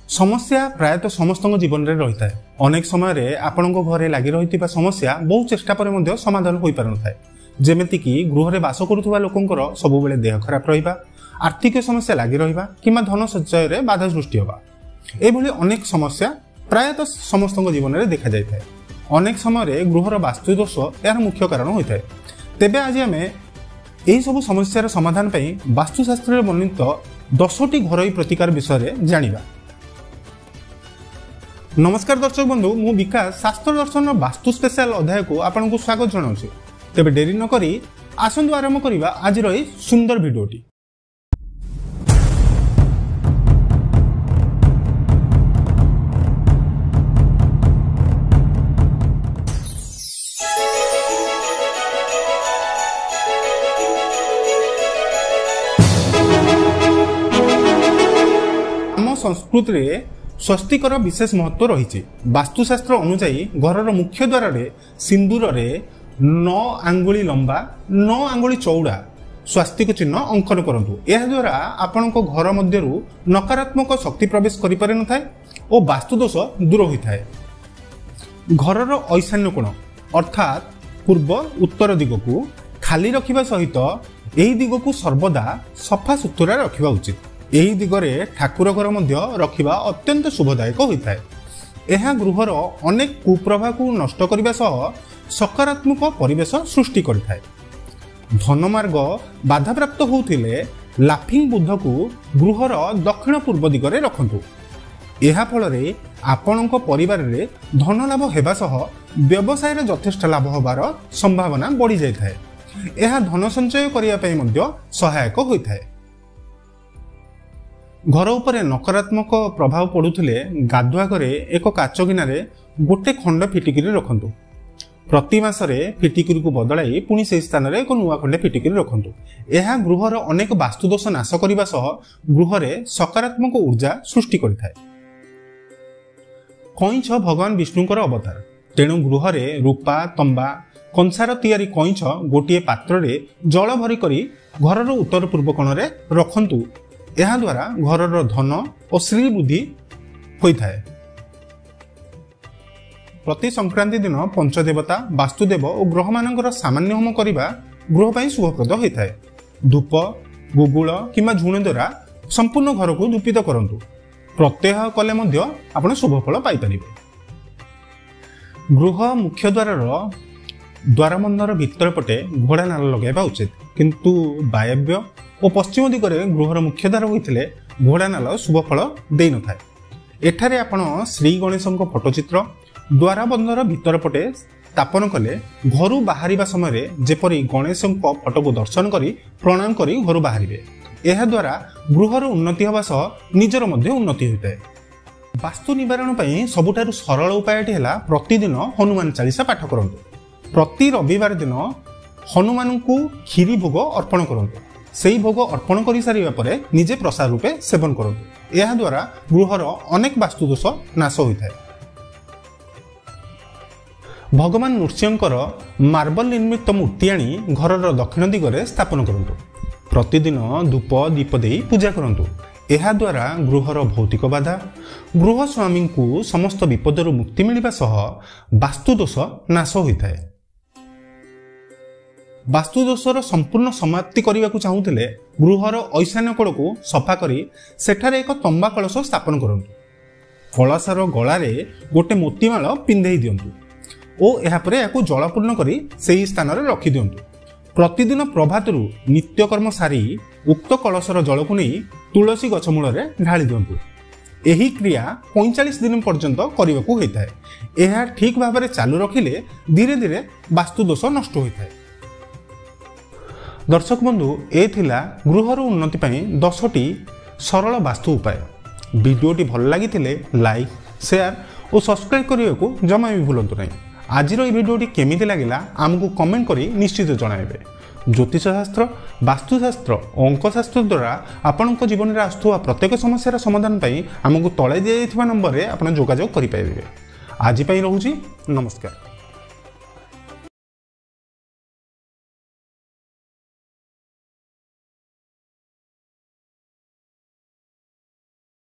समस्या प्रायतः समस्त जीवन में रही है। अनेक समय आपण घरे लगी रही समस्या बहु चेष्टा पर मध्य समाधान हो पार न जमीक गृह में बास करुवा लोकंर सब बेले देह खराब रहा, आर्थिक समस्या लगी रहा कि धन संचय में बाधा सृष्टि होगा। एभली अनेक समस्या प्रायतः समस्त जीवन में देखा जाए। अनेक समय गृहर वास्तुदोष यार मुख्य कारण होता है। तेबे आज आम यही सब समस्यार समाधान पर वास्तुशास्त्र वर्णित 10टी घरोई प्रतिकार विषय जानिबा। नमस्कार दर्शक बंधु, मु विकास शास्त्र दर्शन वास्तु स्पेशल अध्याय को आपन को स्वागत जनाऊँ। तेबे डेरी न करी आसंतु आरंभ करिबा आज रही सुंदर भिडियोटी। आम संस्कृति रे स्वस्तिकर विशेष महत्व रही। वास्तुशास्त्र अनुसायी घरर मुख्य द्वार सिंदूर रे 9 आंगुली लंबा 9 आंगुली चौड़ा स्वास्तिक चिन्ह अंकन करंतु। यह द्वारा आपण घर मध्य नकारात्मक शक्ति प्रवेश करि पारे न थाए और वास्तुदोष दूर होता है। घरर ईशान्य कोण अर्थात पूर्व उत्तर दिग को खाली रखिबा सहित एही दिग को सर्वदा सफा सुतुरा रखिबा उचित। एही दिगरे ठाकुर घर मध्य रखिबा अत्यंत शुभदायक होता है। यह गृहर अनेक कुप्रभाव को नष्ट करने सह सकारात्मक परिवेश सृष्टि करिथाए। धन मार्ग बाधाप्राप्त होउथिले लाफिंग बुद्ध को गृहर दक्षिण पूर्व दिगरे रखंतु। एहा फलरे आपणक परिवार रे धन लाभ हेबा सह व्यवसाय रे यथेष्ट लाभ होबार संभावना बढ़ी जाइथाए। एहा धन संचय करिया पई मध्य सहायक होइथाए। घर उपरे नकारात्मक प्रभाव पड़ुथिले गाधुआ घरे एक काच गिनारे गोटे खंड फिटिकिरी रखंतु। प्रति मासरे फिटिकिरी को बदलाई पुणी से स्थान रे एक नुआ खंडे फिटिकिरी रखंतु। यह गृहर अनेक वास्तुदोष नाश करने सह गृह सकारात्मक ऊर्जा सृष्टि करिथाए। कईंछ भगवान विष्णुंकर अवतार, तेणु गृह रूपा तंबा कंसार तैयारी कईंछ गोटे पात्र रे जल भरी करी घरर उत्तर पूर्व कोण रे रखंतु। यह द्वारा घरर धन और श्री वृद्धि होता है। प्रति संक्रांति दिन पंचदेवता वास्तुदेव और ग्रह मानकर सामान्य होम करने गृह पर शुभप्रद होता है। धूप गुगुल किंवा झुण द्वारा संपूर्ण घर को धूपित करंतु। प्रत्यह कले मध्य आपण शुभफल पाइपर। गृह मुख्य द्वारबंधर भितर पटे घोड़ा नाल लगाइबा उचित, किंतु वायव्य और पश्चिम दिगरे गृहर मुख्य द्वार होइथिले घोड़ा नाल शुभफल देई न थाए। एठारे आपण श्री गणेशଙ୍କ फोटोचित्र द्वारबंधर भितर पटे स्थापन कले घर बाहर समय जेपरी गणेशଙ୍କ फोटो को दर्शन करी प्रणाम करी घर बाहरिबे। यह द्वारा गृहर उन्नति होगा सह निजर मध्य उन्नति होता है। वास्तु निवारण पई सबुठारु सरल उपायटी है प्रतिदिन हनुमान चालीसा पाठ करंतु। प्रति रविवार दिन हनुमान को क्षीरी भोग अर्पण करंतु। सेही भोग अर्पण कर सारिबा परे निजे प्रसाद रूपे सेवन करंतु। यह द्वारा गृहर अनेक वास्तुदोष नाश होता है। भगवान नृसिंहकर मार्बल निर्मित मूर्ति आनी घरर दक्षिण दिगरे स्थापन करंतु। प्रतिदिन धूप दीप देई पूजा करंतु। यह द्वारा गृहर भौतिक बाधा गृह स्वामी को समस्त विपदर मुक्ति मिलवा सह वास्तुदोष नाश होता है। वास्तुदोषर संपूर्ण समाप्ति करने को चाहूले गृहर ईशान्य कोण को सफा करी सेठारे एक तंबा कलश स्थापन करंतु। कलशर गलारे गोटे मोतीमाल पिंधेई दियंतु और यापर या जलपूर्ण करी सेही स्थान रे रखी दियंतु। प्रतिदिन प्रभातरू नित्यकर्म सारी उक्त कलशर जल को नहीं तुलसी गछ मूल ढाली दियंतु। एही क्रिया 45 दिन पर्यंत करने को होता है। यह ठीक भाव में चालू रखिले धीरे धीरे वास्तुदोष नष्ट होता है। दर्शक बंधु, ए थिला गृहर उन्नति पई 10टी सरल वास्तु उपाय। वीडियोटी भल लगी लाइक शेयर और सब्सक्राइब करने को जमा भी भूलु नहीं। आज भिडियोटी केमिति लगिला आमको कमेंट करी निश्चित जणाइबे। ज्योतिष शास्त्र वास्तुशास्त्र और अंकशास्त्र द्वारा आपण जीवन में आसुवा प्रत्येक समस्यार समाधान पाई आमको तले दिया नंबर रे आपण जोगाजोग करि पाइबे। आज पई रहूची, नमस्कार।